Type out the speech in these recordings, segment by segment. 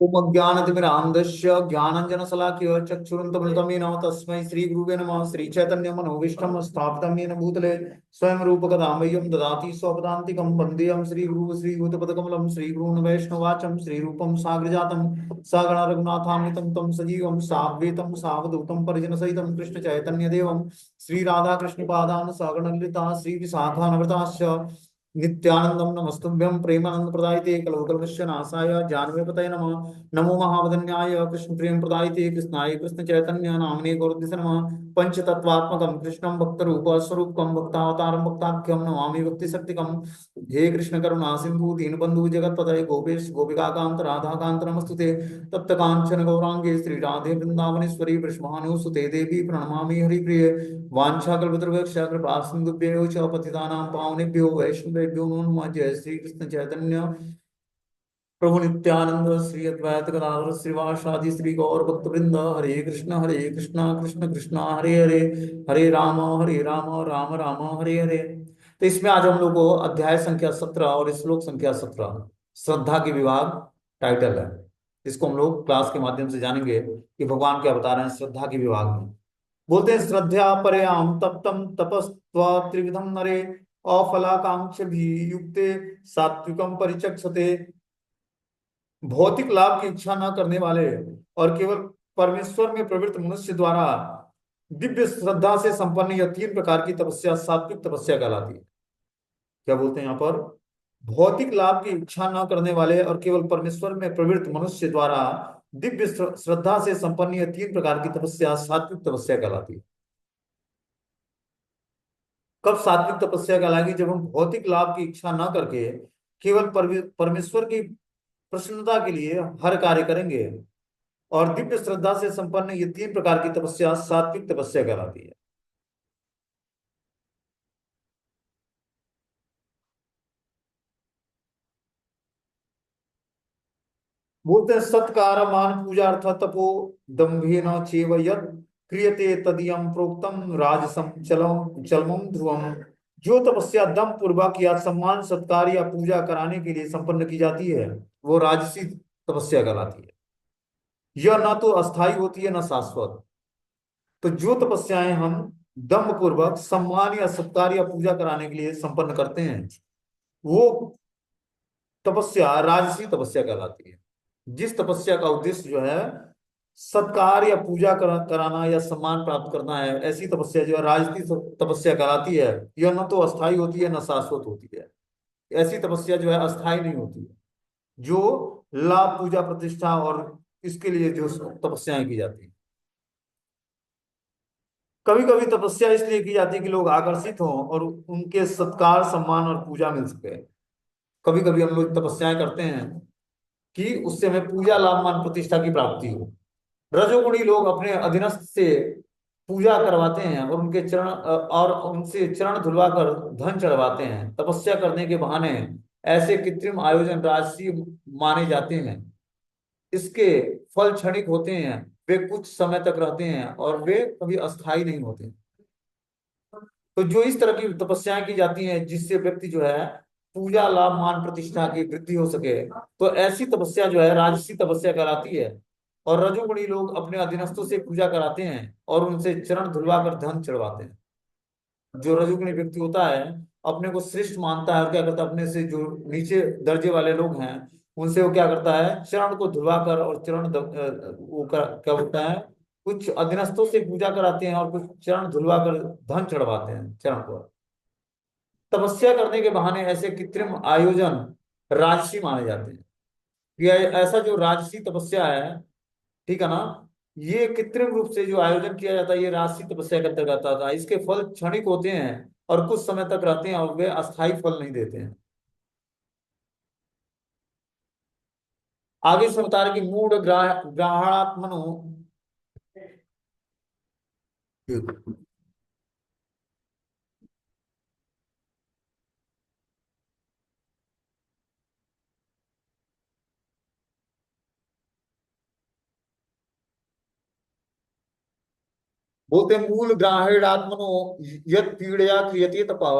ओम अज्ञानतिमिरान्धस्य ज्ञानाञ्जनशलाकया चक्षुरुन्मिलितं येन तस्मै श्रीगुरुवे नमः। श्रीचैतन्यमनोभीष्टं स्थापितं येन भूतले स्वयं रूपकदा मह्यं ददाति स्वपदान्तिकं। वन्देऽहं श्रीगुरुं श्रीयुतपदकमलं श्रीगुरून् वैष्णवाचं श्रीरूपं साग्रजातं सगण रघुनाथान्वितं तं सजीवं साद्वैतं सावधूतं परिजनसहितं कृष्णचैतन्यदेवं श्रीराधाकृष्णपादान् सगणललिता श्रीविशाखान्विताश्च नित्यानंदम नमस्तुभ्यं प्रेमानंद प्रदायते कलौकलमस्य नाशाय जानवे नमः। नमो महावदन्याय कृष्ण प्रेम प्रदायते कृष्णाय कृष्ण चैतन्य नामने गौरद्दिश नमः। पंचतत्वात्मकं कृष्णं भक्त रूप स्वरूपकं भक्तावतारं भक्ताख्यं नमामि भक्ति शक्तिकं। हे कृष्ण करुणा सिंधु दीनबंधु जगत्पते गोपेश गोपिकाकांत राधाकांत नमस्तुते। तप्त कांचन गौरांगे श्री राधे वृंदावनेश्वरी वृषभानुसुते देवी प्रणमामि हरिप्रिय। वाञ्छाकल्पतरुभ्यश्च कृपा सिन्धुभ्यो च पतितानां पावनेभ्यो वैष्णवेभ्यो नमो नमः। जय श्री कृष्ण चैतन्य प्रभु नित्यानंद श्री अद्वैत गदाधर श्रीवासादि श्री गौर भक्त वृंद। हरे कृष्ण कृष्ण कृष्ण हरे हरे, हरे राम राम राम हरे हरे। तो इसमें आज हम लोग को अध्याय संख्या 17 और श्लोक संख्या 17 श्रद्धा के विभाग टाइटल है। इसको हम लोग क्लास के माध्यम से जानेंगे कि भगवान क्या बता रहे हैं श्रद्धा के विभाग में। बोलते हैं श्रद्धा परयाम तप्तम तपस्त्वा त्रिविधम नरे अफलाकांक्ष भी युक्ते सात्विकम परिचक्षते। भौतिक लाभ की इच्छा न करने वाले और केवल परमेश्वर में प्रवृत्त मनुष्य द्वारा दिव्य श्रद्धा से संपन्न यह 3 प्रकार की तपस्या सात्विक तपस्या कहलाती है। क्या बोलते हैं यहाँ पर? भौतिक लाभ की इच्छा न करने वाले और केवल परमेश्वर में प्रवृत्त मनुष्य द्वारा दिव्य श्रद्धा से संपन्न यह 3 प्रकार की तपस्या सात्विक तपस्या कहलाती है। कब सात्विक तपस्या कहलाएगी? जब हम भौतिक लाभ की इच्छा न करके केवल परमेश्वर की प्रसन्नता के लिए हर कार्य करेंगे। और दिव्य श्रद्धा से संपन्न ये 3 प्रकार की तपस्या सात्विक तपस्या कहलाती है। बोलते हैं सत्कार मान पूजा अर्थ तपो दम्भेन चेव यत् क्रियते तदियम प्रोक्तम राजसम चलम चलमम ध्रुवम। जो तपस्या दम पूर्वक या सम्मान सत्कार या पूजा कराने के लिए संपन्न की जाती है वो राजसी तपस्या कहलाती है। यह ना तो अस्थाई होती है ना शाश्वत। तो जो तपस्याएं हम दम पूर्वक सम्मान या सत्कार या पूजा कराने के लिए संपन्न करते हैं वो तपस्या राजसी तपस्या कहलाती है। जिस तपस्या का उद्देश्य जो है सत्कार या पूजा कराना या सम्मान प्राप्त करना है, ऐसी तपस्या जो है राजसी तपस्या कहलाती है। यह न तो अस्थाई होती है न शाश्वत होती है। ऐसी तपस्या जो है अस्थाई नहीं होती है, जो लाभ पूजा प्रतिष्ठा और इसके लिए जो तपस्याएं की जाती है। कभी कभी तपस्या इसलिए की जाती है कि लोग आकर्षित हों और उनके सत्कार सम्मान और पूजा मिल सके। कभी कभी हम लोग तपस्याएं करते हैं कि उससे हमें पूजा लाभ मान प्रतिष्ठा की प्राप्ति हो। रजोगुणी लोग अपने अधीनस्थ से पूजा करवाते हैं और उनके चरण और उनसे चरण धुलवा कर धन चढ़वाते हैं। तपस्या करने के बहाने ऐसे कृत्रिम आयोजन राजसी माने जाते हैं। इसके फल क्षणिक होते हैं, वे कुछ समय तक रहते हैं और वे कभी अस्थायी नहीं होते। तो जो इस तरह की तपस्याएं की जाती हैं जिससे व्यक्ति जो है पूजा लाभ मान प्रतिष्ठा की वृद्धि हो सके, तो ऐसी तपस्या जो है राजसी तपस्या कहलाती है। और रजोगुणी लोग अपने अधीनस्थों से पूजा कराते हैं और उनसे चरण धुलवा कर धन चढ़वाते हैं। जो रजोगुणी व्यक्ति होता है अपने को श्रेष्ठ मानता है और क्या करता है अपने से जो नीचे दर्जे वाले लोग हैं उनसे वो क्या करता है चरण को धुलवा कर और क्या होता है कुछ अधीनस्थों से पूजा कराते हैं और कुछ चरण धुलवा कर धन चढ़वाते हैं चरण पर। तपस्या करने के बहाने ऐसे कृत्रिम आयोजन राजसी माने जाते हैं। ये ऐसा जो राजसी तपस्या है, ठीक है ना, ये कृत्रिम रूप से जो आयोजन किया जाता है ये राजसी तपस्या के अंतर्गत आता है। इसके फल क्षणिक होते हैं और कुछ समय तक रहते हैं और वे अस्थायी फल नहीं देते हैं। आगे से बता रहे कि मूढ़ ग्रहणात्मनो। बोलते हैं मूल ग्राहेणात्मनो यत् पीड़या क्रियते तपः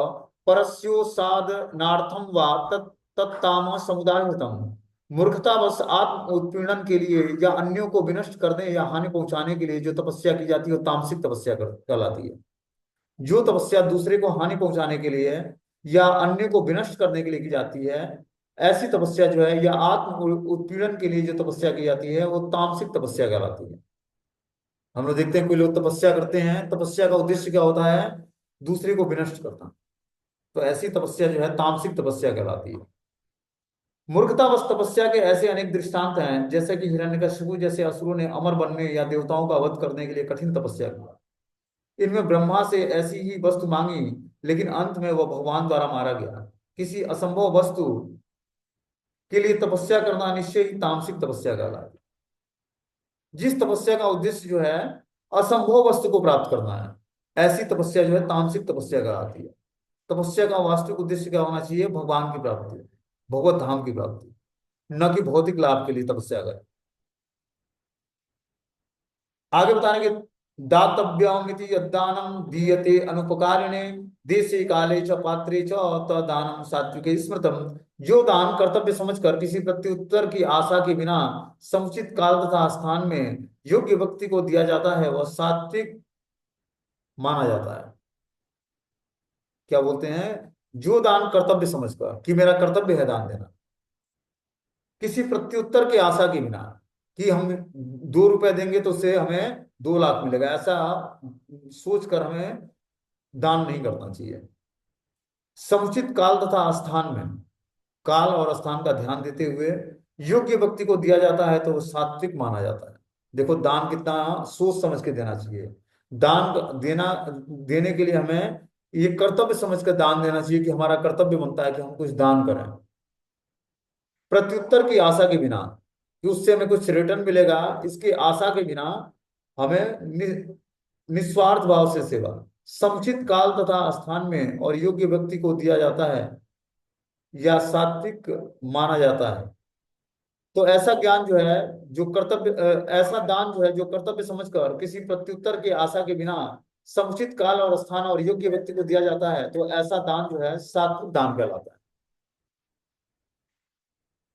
परस्योसाधनार्थं वा तत्तामस समुदायतम। मूर्खतावश आत्म उत्पीड़न के लिए या अन्यों को विनष्ट करने या हानि पहुंचाने के लिए जो तपस्या की जाती है वो तामसिक तपस्या कहलाती है। जो तपस्या दूसरे को हानि पहुंचाने के लिए या अन्य को विनष्ट करने के लिए की जाती है, ऐसी तपस्या जो है, या आत्म उत्पीड़न के लिए जो तपस्या की जाती है वो तामसिक तपस्या कहलाती है। हम लोग देखते हैं कोई लोग तपस्या करते हैं, तपस्या का उद्देश्य क्या होता है? दूसरे को विनष्ट करना। तो ऐसी तपस्या जो है तामसिक तपस्या कहलाती है। मूर्खतावश तपस्या के ऐसे अनेक दृष्टांत हैं, जैसे कि हिरण्यकशिपु जैसे असुरों ने अमर बनने या देवताओं का वध करने के लिए कठिन तपस्या की। इनमें ब्रह्मा से ऐसी ही वस्तु मांगी, लेकिन अंत में वह भगवान द्वारा मारा गया। किसी असंभव वस्तु के लिए तपस्या करना निश्चय ही तामसिक तपस्या कहलाती है। जिस तपस्या का उद्देश्य जो है असंभव वस्तु को प्राप्त करना है, ऐसी तपस्या जो है तामसिक तपस्या कहलाती है। तपस्या का वास्तविक उद्देश्य क्या होना चाहिए? भगवान की प्राप्ति, भगवत धाम की प्राप्ति, न कि भौतिक लाभ के लिए तपस्या करें। आगे बताएंगे, दातव्यमिति यद्दानं दीयते अनुपकारिणे देशे काले च पात्रे च तदानं सात्विके स्मृतम। जो दान कर्तव्य समझकर किसी प्रत्युत्तर की आशा के बिना समुचित काल तथा स्थान में योग्य व्यक्ति को दिया जाता है वह सात्विक माना जाता है। क्या बोलते हैं? जो दान कर्तव्य समझकर, कि मेरा कर्तव्य है दान देना, किसी प्रत्युत्तर की आशा के बिना, कि हम 2 रुपए देंगे तो उससे हमें 2 लाख मिलेगा, ऐसा सोचकर हमें दान नहीं करना चाहिए। समुचित काल तथा स्थान में, काल और स्थान का ध्यान देते हुए योग्य व्यक्ति को दिया जाता है तो वो सात्विक माना जाता है। देखो दान कितना सोच समझ के देना चाहिए। दान देना, देने के लिए हमें ये कर्तव्य समझकर दान देना चाहिए, कि हमारा कर्तव्य बनता है कि हम कुछ दान करें, प्रत्युत्तर की आशा के बिना, कि उससे हमें कुछ रिटर्न मिलेगा इसकी आशा के बिना हमें निस्वार्थ भाव से सेवा, समुचित काल तथा स्थान में और योग्य व्यक्ति को दिया जाता है या सात्विक माना जाता है। तो ऐसा ज्ञान जो है, जो कर्तव्य ऐसा दान जो है जो कर्तव्य समझकर किसी प्रत्युत्तर की आशा के बिना समुचित काल और स्थान और योग्य व्यक्ति को दिया जाता है, तो ऐसा दान जो है सात्विक दान कहलाता है।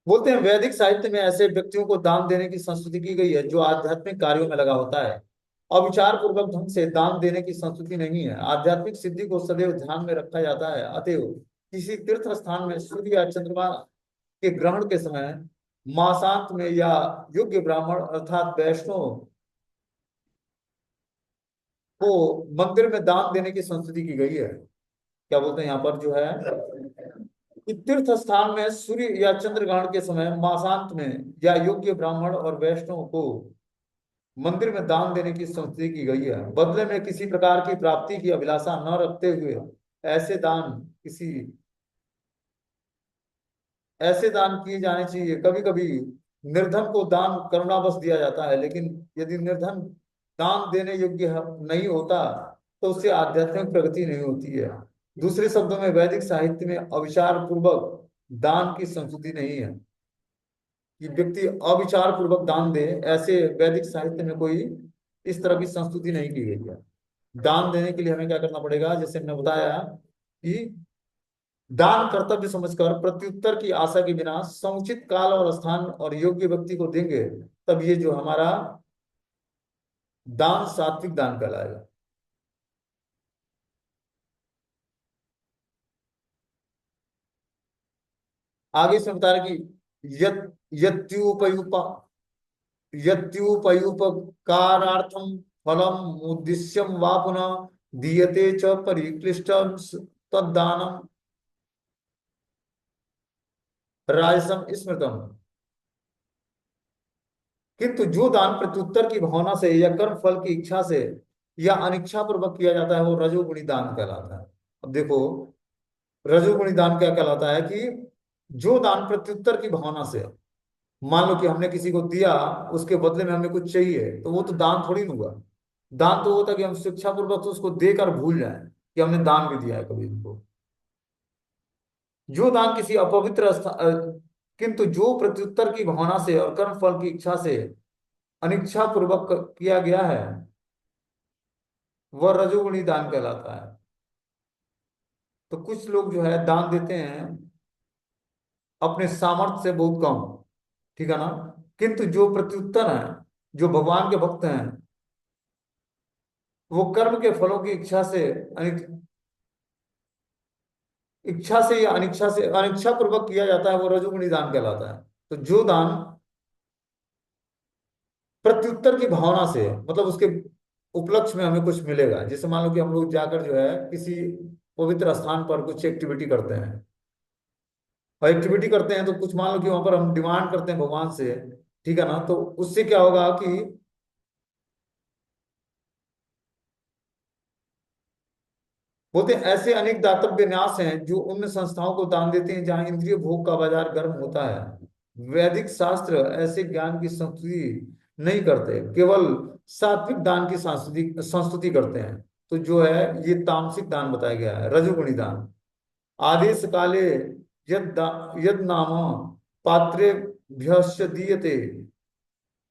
बोलते हैं वैदिक साहित्य में ऐसे व्यक्तियों को दान देने की संस्तुति की गई है जो आध्यात्मिक कार्यों में लगा होता है। अविचार पूर्वक ढंग से दान देने की संस्तुति नहीं है। आध्यात्मिक सिद्धि को सदैव ध्यान में रखा जाता है। अतएव किसी तीर्थ स्थान में सूर्य या चंद्रमा के ग्रहण के समय मासांत में या योग्य ब्राह्मण अर्थात वैष्णव को मंदिर में दान देने की संस्तुति की गई है। क्या बोलते हैं यहाँ पर जो है कि तीर्थ स्थान में सूर्य या चंद्र ग्रहण के समय मासांत में या योग्य ब्राह्मण और वैष्णव को मंदिर में दान देने की संस्तुति की गई है। बदले में किसी प्रकार की प्राप्ति की अभिलाषा न रखते हुए ऐसे दान किसी ऐसे दान किए जाने चाहिए। कभी कभी निर्धन को दान करुणावश दिया जाता है, लेकिन यदि निर्धन दान देने योग्य नहीं होता तो उससे आध्यात्मिक प्रगति नहीं होती है। दूसरे शब्दों में वैदिक साहित्य में अविचार पूर्वक दान की संस्कृति नहीं है, कि व्यक्ति अविचार पूर्वक दान दे, ऐसे वैदिक साहित्य में कोई इस तरह की संस्तुति नहीं की गई है। दान देने के लिए हमें क्या करना पड़ेगा? जैसे हमने बताया कि दान कर्तव्य समझकर प्रत्युत्तर की आशा के बिना समुचित काल और स्थान और योग्य व्यक्ति को देंगे, तब ये जो हमारा दान सात्विक दान कहलाएगा। आगे इसमें बता रहे कि यत्युपयुप यत्युपयुपकारार्थम फलम उद्देश्यम वा पुनः दीयते च परिक्लिष्टम तद्दानम राजसम स्मृतम। किंतु जो दान प्रत्युत्तर की भावना से या कर्म फल की इच्छा से या अनिच्छा पूर्वक किया जाता है वो रजोगुणी दान कहलाता है। अब देखो रजोगुणी दान क्या कहलाता है? कि जो दान प्रत्युत्तर की भावना से, मान लो कि हमने किसी को दिया, उसके बदले में हमें कुछ चाहिए, तो वो तो दान थोड़ी ना हुआ। दान तो होता है कि हम शिक्षा पूर्वक तो उसको देकर भूल जाएं कि हमने दान भी दिया है कभी उनको। जो दान किसी अपवित्र किंतु जो प्रत्युत्तर की भावना से और कर्म फल की इच्छा से अनिच्छा पूर्वक किया गया है वह रजोगुणी दान कहलाता है। तो कुछ लोग जो है दान देते हैं अपने सामर्थ्य से बहुत कम, ठीक है ना। किंतु जो प्रत्युत्तर है, जो भगवान के भक्त हैं, वो कर्म के फलों की इच्छा से, इच्छा से या अनिच्छा से, अनिच्छा पूर्वक किया जाता है, वो रजोगुणी दान कहलाता है। तो जो दान प्रत्युत्तर की भावना से, मतलब उसके उपलक्ष्य में हमें कुछ मिलेगा, जैसे मान लो कि हम लोग जाकर जो है किसी पवित्र स्थान पर कुछ एक्टिविटी करते हैं, और एक्टिविटी करते हैं तो कुछ मान लो कि वहां पर हम डिमांड करते हैं भगवान से, ठीक है ना, तो उससे क्या होगा कि बोलते हैं ऐसे अनेक दातव्य न्यास हैं जो उन संस्थाओं को दान देते हैं जहां इंद्रिय भोग का बाजार गर्म होता है। वैदिक शास्त्र ऐसे ज्ञान की संस्तुति नहीं करते, केवल सात्विक दान की संस्तुति संस्तुति करते हैं। तो जो है ये तामसिक दान बताया गया है, रजोगुणी दान। आदेश काले यद नाम पात्रेभ्यश्च दीयते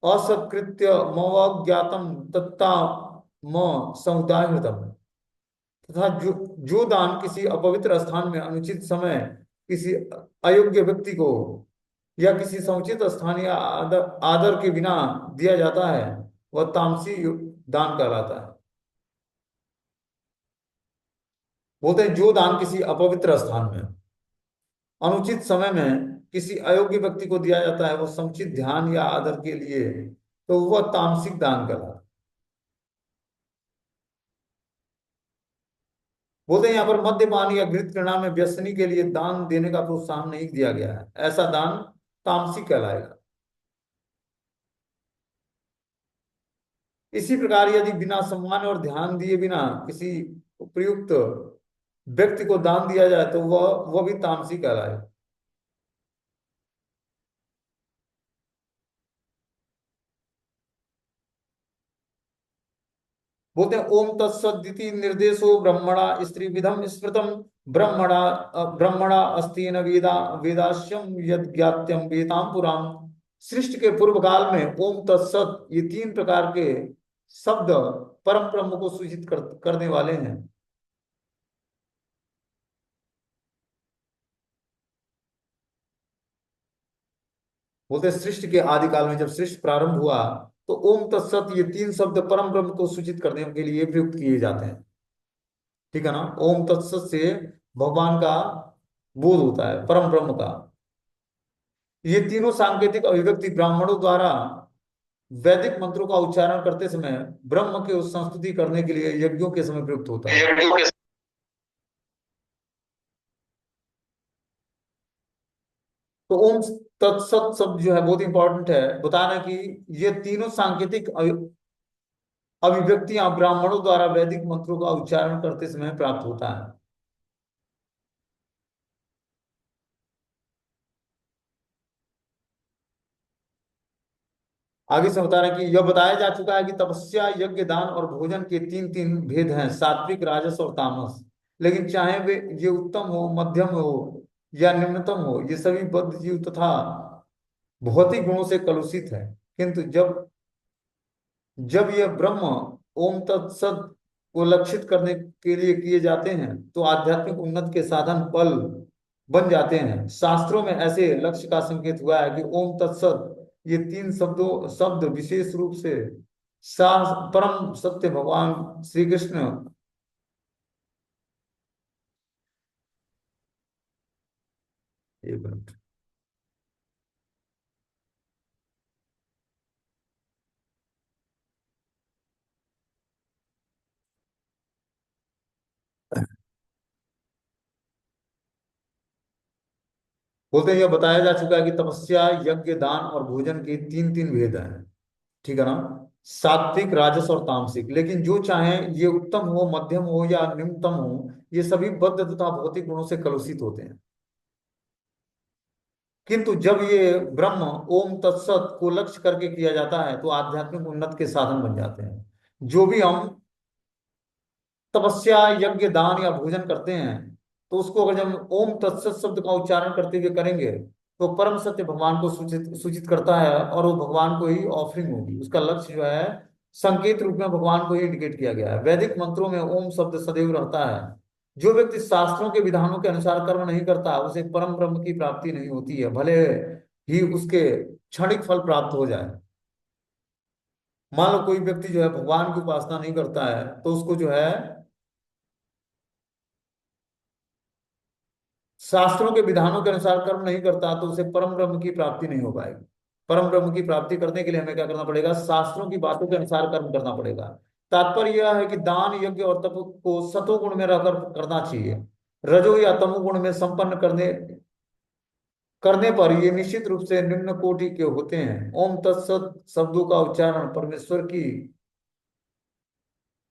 असत्कृत्य मवज्ञातम तत्ता म समुदायतम। तथा जो दान किसी अपवित्र स्थान में अनुचित समय किसी अयोग्य व्यक्ति को या किसी समुचित स्थान या आदर के बिना दिया जाता है, वह तामसी दान कहलाता है। बोलते हैं जो दान किसी अपवित्र स्थान में अनुचित समय में किसी अयोग्य व्यक्ति को दिया जाता है, वह समुचित ध्यान या आदर के लिए, तो वह तामसिक दान कहलाता है। बोलते हैं यहाँ पर मद्यपान या घृत कृष्णा में व्यसनी के लिए दान देने का प्रोत्साहन नहीं दिया गया है, ऐसा दान तामसिक कहलाएगा। इसी प्रकार यदि बिना सम्मान और ध्यान दिए बिना किसी उपयुक्त व्यक्ति को दान दिया जाए तो वह भी तामसिक कहलाएगा। बोलते हैं ओम तत्सदिति निर्देशो ब्रह्मणा स्त्री विधम स्मृतम ब्रह्मणा अस्तेन वेदाश्यम यद ज्ञात्यम वेदाम पुराण। सृष्टि के पूर्व काल में ओम तत्सत ये तीन प्रकार के शब्द परम ब्रह्म को सूचित करने वाले हैं। बोलते हैं सृष्टि के आदि काल में जब सृष्टि प्रारंभ हुआ तो ओम तत्सत ये तीन शब्द परम ब्रह्म को सूचित करने के लिए प्रयुक्त किए जाते हैं। ठीक है ना। ओम तत्सत से भगवान का बोध होता है, परम ब्रह्म का। ये तीनों सांकेतिक अभिव्यक्ति ब्राह्मणों द्वारा वैदिक मंत्रों का उच्चारण करते समय ब्रह्म के उस संस्तुति करने के लिए यज्ञों के समय प्रयुक्त होता है। तो ओम तत्सत शब्द जो है बहुत इंपॉर्टेंट है बताना कि ये तीनों सांकेतिक अभिव्यक्तियां ब्राह्मणों द्वारा वैदिक मंत्रों का उच्चारण करते समय प्राप्त होता है। आगे से बता रहे हैं कि यह बताया जा चुका है कि तपस्या यज्ञ दान और भोजन के तीन तीन भेद हैं, सात्विक राजस और तामस। लेकिन चाहे वे ये उत्तम हो, मध्यम हो या निम्नतम हो, ये सभी बद्ध जीव तथा भौतिक गुणों से कलुषित है। किंतु जब जब यह ब्रह्म ओम तत्सत को लक्षित करने के लिए किए जाते हैं तो आध्यात्मिक उन्नति के साधन बल बन जाते हैं। शास्त्रों में ऐसे लक्ष्य का संकेत हुआ है कि ओम तत्सत ये तीन शब्द विशेष रूप से परम सत्य भगवान श्री कृष्ण। एक मिनट। बोलते हैं यह बताया जा चुका है कि तपस्या यज्ञ दान और भोजन के तीन तीन भेद हैं। ठीक है ना। सात्विक राजस और तामसिक। लेकिन जो चाहे ये उत्तम हो, मध्यम हो या निम्नतम हो, ये सभी बद्ध तथा भौतिक गुणों से कलुषित होते हैं। किंतु जब ये ब्रह्म ओम तत्सत को लक्ष्य करके किया जाता है तो आध्यात्मिक उन्नति के साधन बन जाते हैं। जो भी हम तपस्या यज्ञ दान या भोजन करते हैं तो उसको अगर जब ओम तत्सत शब्द का उच्चारण करते हुए करेंगे तो परम सत्य भगवान को सूचित सूचित करता है और वो भगवान को ही ऑफरिंग होगी। उसका लक्ष्य जो है संकेत रूप में भगवान को ही इंडिकेट किया गया है। वैदिक मंत्रों में ओम शब्द सदैव रहता है। जो व्यक्ति शास्त्रों के विधानों के अनुसार कर्म नहीं करता उसे परम ब्रह्म की प्राप्ति नहीं होती है। भले ही उसके क्षणिक फल प्राप्त हो जाए। मान लो कोई व्यक्ति जो है भगवान की उपासना नहीं करता है, तो उसको जो है शास्त्रों के विधानों के अनुसार कर्म नहीं करता, तो उसे परम ब्रह्म की प्राप्ति नहीं हो पाएगी। परम ब्रह्म की प्राप्ति करने के लिए हमें क्या करना पड़ेगा? शास्त्रों की बातों के अनुसार कर्म करना पड़ेगा। तात्पर्य यह है कि दान, यज्ञ और तप को सतोगुण में रहकर करना चाहिए। रजो या तमोगुण में संपन्न करने करने पर ये निश्चित रूप से निम्न कोटि के होते हैं। ओम तत्सत शब्दों का उच्चारण परमेश्वर की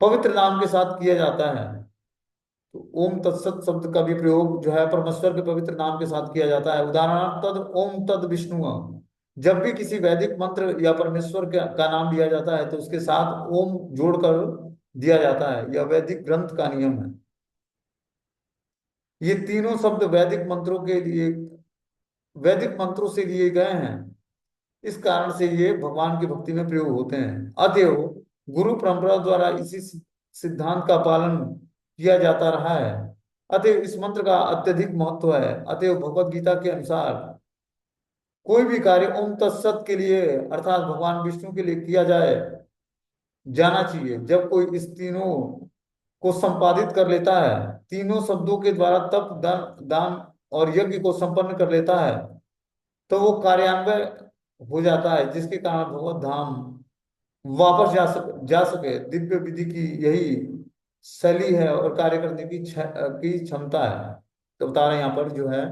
पवित्र नाम के साथ किया जाता है। तो ओम तत्सत शब्द का भी प्रयोग जो है परमेश्वर के पवित्र नाम के साथ किया जाता है। उदाहरणार्थ तद ओम तद विष्णु। जब भी किसी वैदिक मंत्र या परमेश्वर का नाम लिया जाता है तो उसके साथ ओम जोड़कर दिया जाता है। यह वैदिक ग्रंथ का नियम है। ये तीनों शब्द वैदिक मंत्रों से लिए गए हैं। इस कारण से ये भगवान की भक्ति में प्रयोग होते हैं। अतएव गुरु परंपरा द्वारा इसी सिद्धांत का पालन किया जाता रहा है। अतएव इस मंत्र का अत्यधिक महत्व है। अतएव भगवत गीता के अनुसार कोई भी कार्य ओम तत्सत के लिए अर्थात भगवान विष्णु के लिए किया जाए जाना चाहिए। जब कोई इस तीनों को संपादित कर लेता है, तीनों शब्दों के द्वारा तप, दान और यज्ञ को संपन्न कर लेता है, तो वो कार्यान्वय हो जाता है, जिसके कारण भगवत धाम वापस जा सके। दिव्य विधि की यही शैली है और कार्य करने की क्षमता है। तो बता रहे हैं यहाँ पर जो है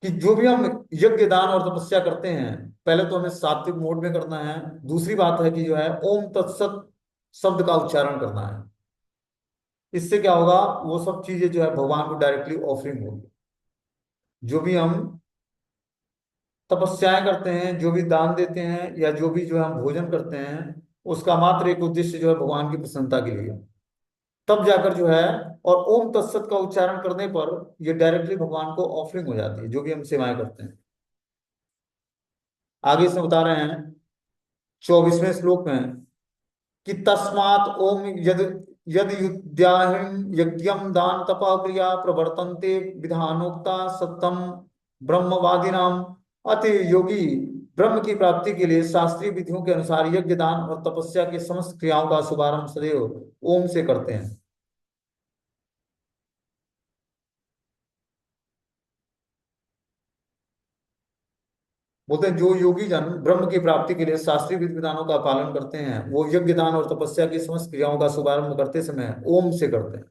कि जो भी हम यज्ञ, दान और तपस्या करते हैं, पहले तो हमें सात्विक मोड में करना है। दूसरी बात है कि जो है ओम तत्सत शब्द का उच्चारण करना है। इससे क्या होगा? वो सब चीजें जो है भगवान को डायरेक्टली ऑफरिंग होगी। जो भी हम तपस्याएं करते हैं, जो भी दान देते हैं, या जो भी जो हम भोजन करते हैं, उसका मात्र एक उद्देश्य जो है भगवान की प्रसन्नता के लिए। तब जाकर जो है, और ओम तत्सत का उच्चारण करने पर ये डायरेक्टली भगवान को ऑफरिंग हो जाती है, जो भी हम सेवाएं करते हैं। आगे इसमें बता रहे हैं 24वें श्लोक में कि तस्मात् ओम यद यद युद्धाहिं यज्ञम दान तपः क्रिया प्रवर्तन्ते विधानोक्ता सत्यम ब्रह्मवादिनाम। अतः योगी ब्रह्म की प्राप्ति के लिए शास्त्रीय विधियों के अनुसार यज्ञ, दान और तपस्या के समस्त क्रियाओं का शुभारंभ सदैव ओम से करते हैं। बोलते हैं जो योगी जन ब्रह्म की प्राप्ति के लिए शास्त्रीय विधि विधानों का पालन करते हैं, वो यज्ञ, दान और तपस्या की समस्त क्रियाओं का शुभारंभ करते समय ओम से करते हैं।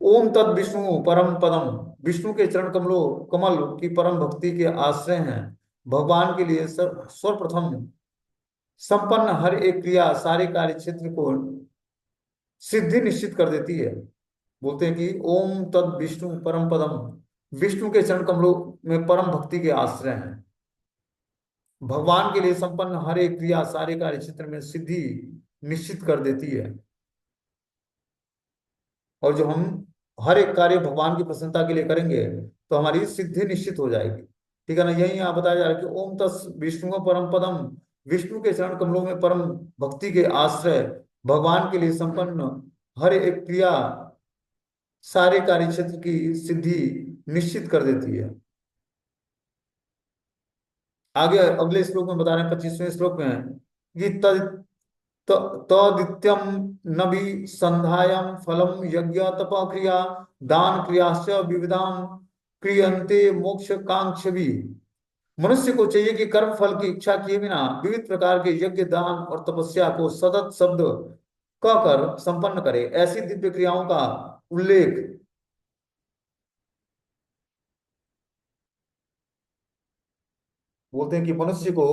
ओम तद विष्णु परम पदम। विष्णु के चरण कमलों कमल की परम भक्ति के आश्रय हैं। भगवान के लिए सर्वप्रथम संपन्न हर एक क्रिया सारे कार्य क्षेत्र को सिद्धि निश्चित कर देती है। बोलते हैं कि ओम तद विष्णु परम पदम। विष्णु के चरण कमलों में परम भक्ति के आश्रय हैं। भगवान के लिए संपन्न हर एक क्रिया सारे कार्य क्षेत्र में सिद्धि निश्चित कर देती है। और जो हम हर एक कार्य भगवान की प्रसन्नता के लिए करेंगे तो हमारी सिद्धि निश्चित हो जाएगी। ठीक है ना? यही यहाँ बताया जा रहा है कि ओम तस् विष्णु परम पदम। विष्णु के चरण कमलों में परम भक्ति के आश्रय भगवान के लिए संपन्न हर एक क्रिया सारे कार्य क्षेत्र की सिद्धि निश्चित कर देती है। आगे अगले श्लोक में बता रहे हैं 25वें श्लोक में कि तदित्यम नभि संध्यायम फलम यज्ञ तप क्रिया दान क्रियाश्च विविधाम क्रियन्ते मोक्ष कांक्ष भी। मनुष्य को चाहिए कि कर्म फल की इच्छा किए बिना विविध प्रकार के यज्ञ, दान और तपस्या को सतत शब्द कहकर संपन्न करे। ऐसी दिव्य क्रियाओं का उल्लेख बोलते हैं कि मनुष्य को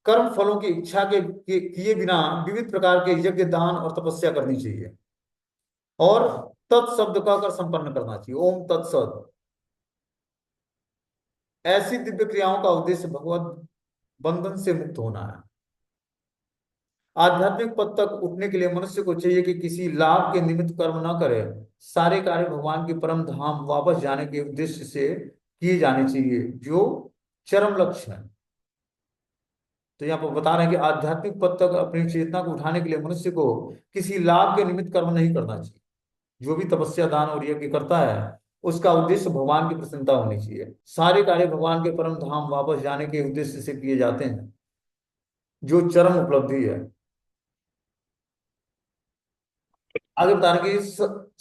कर्म फलों की इच्छा किए बिना विविध प्रकार के यज्ञ, दान और तपस्या करनी चाहिए और तत्शब्द कहकर संपन्न करना चाहिए। ओम तत्सत। ऐसी दिव्य क्रियाओं का उद्देश्य भगवत बंधन से मुक्त होना है। आध्यात्मिक पद तक उठने के लिए मनुष्य को चाहिए कि किसी लाभ के निमित्त कर्म न करे। सारे कार्य भगवान के परम धाम वापस जाने के उद्देश्य से किए जाने चाहिए, जो चरम लक्ष्य है। तो यहाँ पर बता रहे हैं कि आध्यात्मिक पद तक अपनी चेतना को उठाने के लिए मनुष्य को किसी लाभ के निमित्त कर्म नहीं करना चाहिए। जो भी तपस्या, दान और यज्ञ करता है, उसका उद्देश्य भगवान की प्रसन्नता होनी चाहिए। सारे कार्य भगवान के परम धाम वापस जाने के उद्देश्य से किए जाते हैं, जो चरम उपलब्धि है। आगे बता रहे कि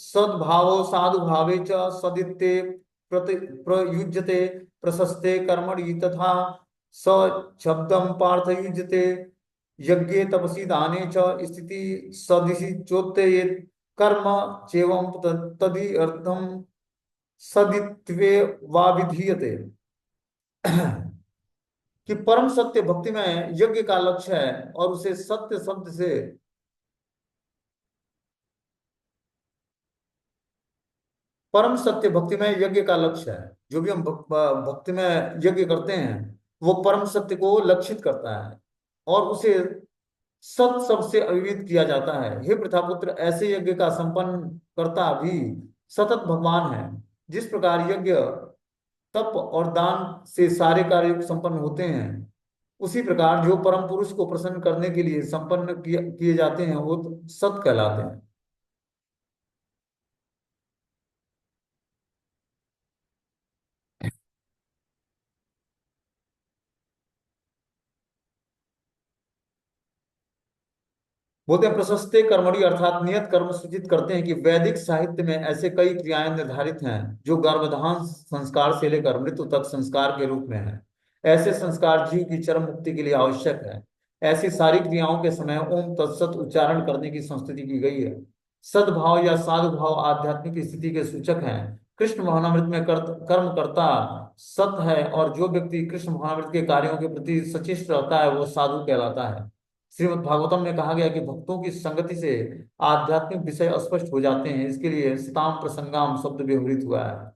सद्भाव साधु भावे च सदित्ते प्रयुज्यते प्रशस्ते कर्मणि तथा स शब्दम पार्थ युज्यते यज्ञे तपसि दाने च स्थिति सदिशि चोत्ते कर्म चेवं तदि अर्थम सदित्वे वा विधीयते। कि परम सत्य भक्ति में यज्ञ का लक्ष्य है और उसे सत्य शब्द से, परम सत्य भक्ति में यज्ञ का लक्ष्य है। जो भी हम भक्ति में यज्ञ करते हैं वो परम सत्य को लक्षित करता है और उसे सत शब्द से अभिहित किया जाता है। हे प्रथापुत्र, ऐसे यज्ञ का संपन्न करता भी सतत भगवान है। जिस प्रकार यज्ञ तप और दान से सारे कार्य संपन्न होते हैं, उसी प्रकार जो परम पुरुष को प्रसन्न करने के लिए संपन्न किए जाते हैं वो तो सत कहलाते हैं। बोलते हैं प्रशस्ते कर्मणि, अर्थात नियत कर्म सूचित करते हैं कि वैदिक साहित्य में ऐसे कई क्रियाएं निर्धारित हैं जो गर्भधान संस्कार से लेकर मृत्यु तक संस्कार के रूप में है। ऐसे संस्कार जीव की चरम मुक्ति के लिए आवश्यक है। ऐसी सारी क्रियाओं के समय ओम तत्सत उच्चारण करने की संस्तुति की गई है। सद्भाव या साधु भाव आध्यात्मिक स्थिति के सूचक हैं। कृष्ण मोहनामृत में कर्म करता सत है और जो व्यक्ति कृष्ण मोहनामृत के कार्यों के प्रति सचेष्ट रहता है वो साधु कहलाता है। श्रीमद् भागवतम में कहा गया कि भक्तों की संगति से आध्यात्मिक विषय स्पष्ट हो जाते हैं, इसके लिए सताम प्रसंगाम शब्द व्यवहृत हुआ है।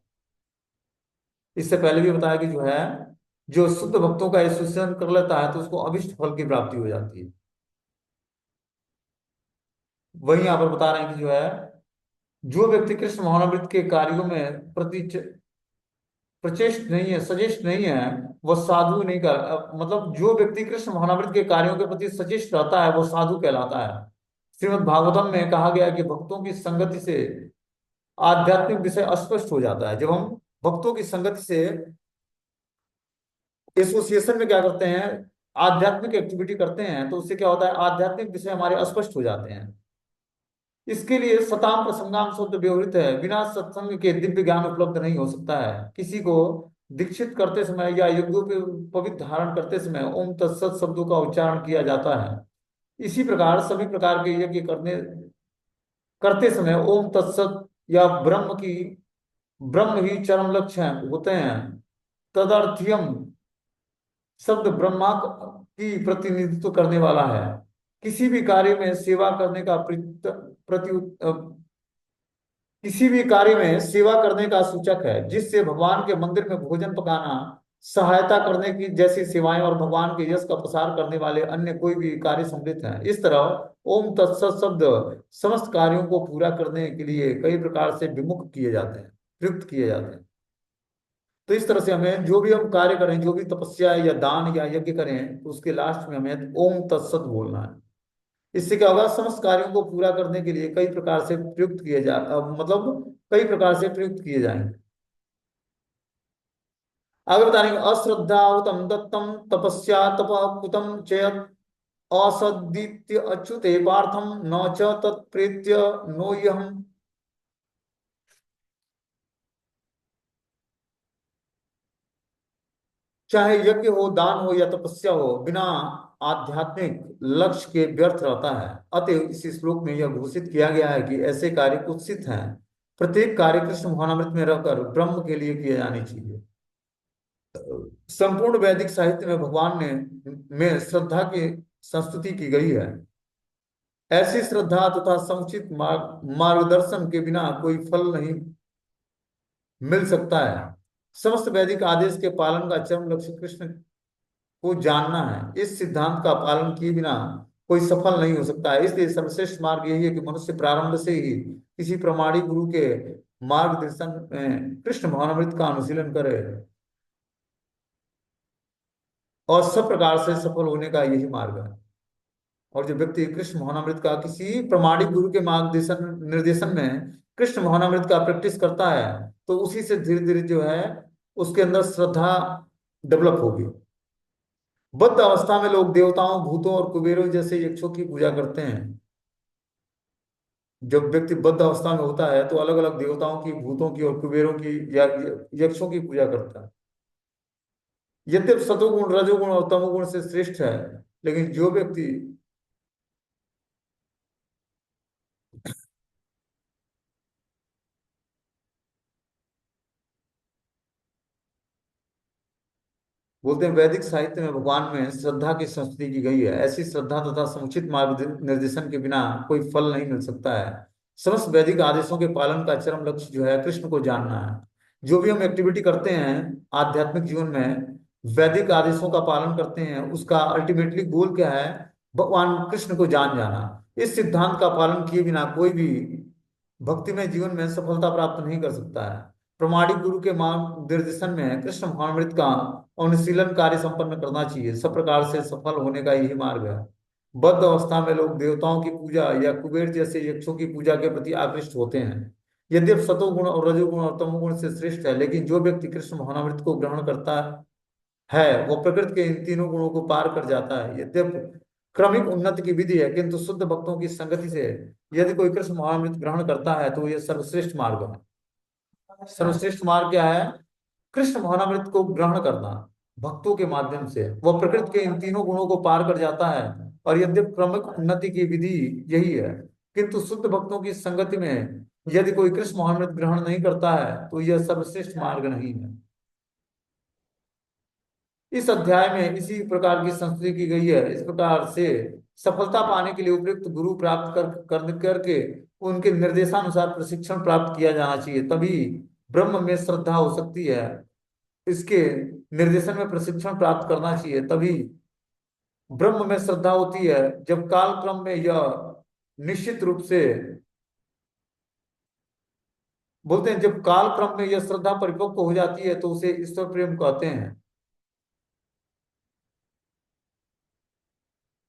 इससे पहले भी बताया कि जो है, जो शुद्ध भक्तों का एसोसिएशन कर लेता है तो उसको अभिष्ट फल की प्राप्ति हो जाती है। वही यहाँ पर बता रहे हैं कि जो है, जो व्यक्ति कृष्ण भावनामृत के कार्यों में प्रचेष्ट नहीं है, सचेष्ट नहीं है, वह साधु नहीं कर मतलब जो व्यक्ति कृष्ण भावनामृत के कार्यों के प्रति सचेष्ट रहता है वो साधु कहलाता है। श्रीमद् भागवतम में कहा गया है कि भक्तों की संगति से आध्यात्मिक विषय स्पष्ट हो जाता है। जब हम भक्तों की संगति से एसोसिएशन में क्या करते हैं, आध्यात्मिक एक्टिविटी करते हैं, तो उससे क्या होता है, आध्यात्मिक विषय हमारे स्पष्ट हो जाते हैं। इसके लिए सताम प्रसंगाम शब्द व्यवहृत है। बिना सत्संग के दिव्य ज्ञान उपलब्ध नहीं हो सकता है। किसी को दीक्षित करते समय या यज्ञों पे पवित्र धारण करते समय ओम तत्सत शब्दों का उच्चारण किया जाता है। इसी प्रकार सभी प्रकार के यज्ञ करते समय ओम तत्सत या ब्रह्म ही चरम लक्ष्य होते हैं। तदर्थयम शब्द ब्रह्मा की प्रतिनिधित्व करने वाला है। किसी भी कार्य में सेवा करने का प्रति किसी भी कार्य में सेवा करने का सूचक है, जिससे भगवान के मंदिर में भोजन पकाना, सहायता करने की जैसी सेवाएं और भगवान के यश का प्रसार करने वाले अन्य कोई भी कार्य सम्मिलित हैं। इस तरह ओम तत्सत शब्द समस्त कार्यों को पूरा करने के लिए कई प्रकार से विमुख किए जाते हैं, प्रयुक्त किए जाते हैं। तो इस तरह से हमें जो भी हम कार्य करें, जो भी तपस्या या दान या यज्ञ करें, तो उसके लास्ट में हमें ओम तत्सत बोलना है। इससे क्या होगा, समस्त कार्यों को पूरा करने के लिए कई प्रकार से प्रयुक्त किए मतलब कई प्रकार से प्रयुक्त किए जाएंगे। आगे बता रहे हैं, अश्रद्धावतम दत्तम तपस्या तप कुतम चेत असदित्य अच्युते पार्थम न च तत्प्रेत्य नो यम। चाहे यज्ञ हो, दान हो या तपस्या हो, बिना आध्यात्मिक लक्ष्य के व्यर्थ रहता है। अतएव इस श्लोक में यह घोषित किया गया है कि ऐसे कार्य कुत्सित हैं। प्रत्येक कार्य कृष्ण भावनामृत में रहकर ब्रह्म के लिए किए जाने चाहिए। संपूर्ण वैदिक साहित्य में भगवान ने में श्रद्धा की संस्तुति की गई है। ऐसी श्रद्धा तथा समुचित मार्गदर्शन के बिना कोई फल नहीं मिल सकता है। समस्त वैदिक आदेश के पालन का चरम लक्ष्य कृष्ण को जानना है। इस सिद्धांत का पालन किए बिना कोई सफल नहीं हो सकता है। इसलिए सर्वश्रेष्ठ मार्ग यही है कि मनुष्य प्रारंभ से ही किसी प्रमाणिक गुरु के मार्गदर्शन में कृष्ण भावनामृत का अनुशीलन करे और सब प्रकार से सफल होने का यही मार्ग है। और जो व्यक्ति कृष्ण मोहनामृत का किसी प्रमाणिक गुरु के मार्गदर्शन निर्देशन में कृष्ण मोहनामृत का प्रैक्टिस करता है, तो उसी से धीरे धीरे जो है उसके अंदर श्रद्धा डेवलप होगी। बद्ध अवस्था में लोग देवताओं, भूतों और कुबेरों जैसे यक्षों की पूजा करते हैं। जब व्यक्ति बद्ध अवस्था में होता है तो अलग अलग देवताओं की, भूतों की और कुबेरों की या यक्षों की पूजा करता है। यद्यप सतोगुण, रजोगुण और तमोगुण से श्रेष्ठ है, लेकिन जो व्यक्ति बोलते हैं वैदिक साहित्य में भगवान में श्रद्धा की संस्तुति की गई है। ऐसी श्रद्धा तथा समुचित मार्ग निर्देशन के बिना कोई फल नहीं मिल सकता है। समस्त वैदिक आदेशों के पालन का चरम लक्ष्य जो है कृष्ण को जानना है। जो भी हम एक्टिविटी करते हैं आध्यात्मिक जीवन में, वैदिक आदेशों का पालन करते हैं, उसका अल्टीमेटली गोल क्या है? भगवान कृष्ण को जान जाना। इस सिद्धांत का पालन किए बिना कोई भी भक्तिमय जीवन में सफलता प्राप्त नहीं कर सकता है। प्रमाणिक गुरु के मार्ग निर्देशन में कृष्ण भावनामृत का अनुशीलन कार्य संपन्न करना चाहिए। सब प्रकार से सफल होने का यही मार्ग है। बद्ध अवस्था में लोग देवताओं की पूजा या कुबेर जैसे यक्षों की पूजा के प्रति आकृष्ट होते हैं। यद्यप सतोगुण और रजोगुण और तमोगुण से श्रेष्ठ है, लेकिन जो व्यक्ति कृष्ण भावनामृत को ग्रहण करता है वो प्रकृति के इन तीनों गुणों को पार कर जाता है। यद्यप क्रमिक उन्नति की विधि है, किंतु शुद्ध भक्तों की संगति से यदि कोई कृष्ण महामृत ग्रहण करता है तो यह सर्वश्रेष्ठ मार्ग है। सर्वश्रेष्ठ मार्ग क्या है? कृष्ण भावनामृत को ग्रहण करना। भक्तों के माध्यम से वह प्रकृति के इन तीनों गुणों को पार कर जाता है। और यद्यप क्रमिक उन्नति की विधि यही है, किंतु शुद्ध भक्तों की संगति में यदि कोई कृष्ण महामृत ग्रहण नहीं करता है तो यह सर्वश्रेष्ठ मार्ग नहीं है। इस अध्याय में इसी प्रकार की संस्तुति की गई है। इस प्रकार से सफलता पाने के लिए उपयुक्त गुरु प्राप्त करके उनके निर्देशानुसार प्रशिक्षण प्राप्त किया जाना चाहिए, तभी ब्रह्म में श्रद्धा हो सकती है। इसके निर्देशन में प्रशिक्षण प्राप्त करना चाहिए, तभी ब्रह्म में श्रद्धा होती है। जब काल क्रम में यह निश्चित रूप से बोलते हैं, जब काल क्रम में यह श्रद्धा परिपक्व हो जाती है तो उसे ईश्वर प्रेम कहते हैं।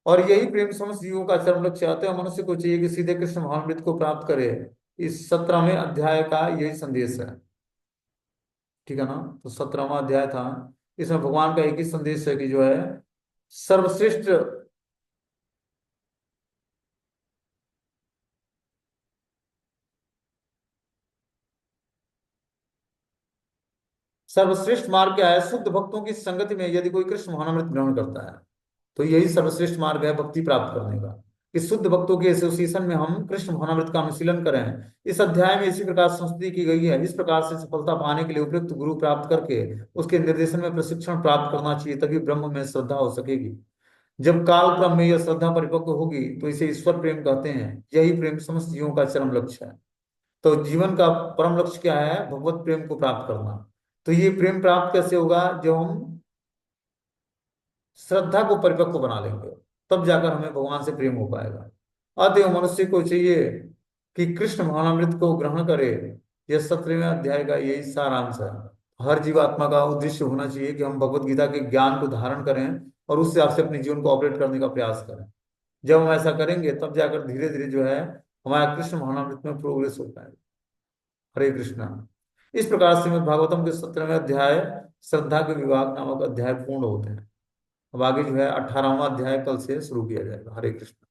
और यही प्रेम समस्त जीवों का चरम लक्ष्य है। अतः मनुष्य को चाहिए कि सीधे कृष्ण भावामृत को प्राप्त करे। इस 17वें अध्याय का यही संदेश है। ठीक है ना? तो 17वां अध्याय था, इसमें भगवान का एक ही संदेश है कि जो है सर्वश्रेष्ठ सर्वश्रेष्ठ मार्ग क्या है? शुद्ध भक्तों की संगति में यदि कोई कृष्ण भावनामृत ग्रहण करता है तो यही सर्वश्रेष्ठ मार्ग है भक्ति प्राप्त करने का, कि शुद्ध भक्तों के एसोसिएशन में हम कृष्ण भावनामृत का अनुशीलन करें। इस अध्याय में इसी प्रकार संस्तुति की गई है। इस प्रकार से सफलता पाने के लिए उपयुक्त गुरु प्राप्त करके उसके निर्देशन में प्रशिक्षण प्राप्त करना चाहिए, तभी ब्रह्म में श्रद्धा हो सकेगी। जब काल क्रम में यह श्रद्धा परिपक्व होगी तो इसे ईश्वर प्रेम कहते हैं। यही प्रेम समस्त जीवों का चरम लक्ष्य है। तो जीवन का परम लक्ष्य क्या है? भगवत प्रेम को प्राप्त करना। तो ये प्रेम प्राप्त कैसे होगा? जब हम श्रद्धा को परिपक्व बना लेंगे, तब जाकर हमें भगवान से प्रेम हो पाएगा। अतएव मनुष्य को चाहिए कि कृष्ण भावनामृत को ग्रहण करे। यह 17वें अध्याय का यही सारांश है। हर जीवात्मा का उद्देश्य होना चाहिए कि हम भगवत गीता के ज्ञान को धारण करें और उससे आपसे अपने जीवन को ऑपरेट करने का प्रयास करें। जब हम ऐसा करेंगे तब जाकर धीरे धीरे जो है हमारा कृष्ण भावनामृत में प्रोग्रेस हो पाएगा। हरे कृष्णा। इस प्रकार श्रीमद् भागवतम के 17वें अध्याय श्रद्धा के विभाग नामक अध्याय पूर्ण होते हैं। अब आगे जो है 18वां अध्याय कल से शुरू किया जाएगा। हरे कृष्ण।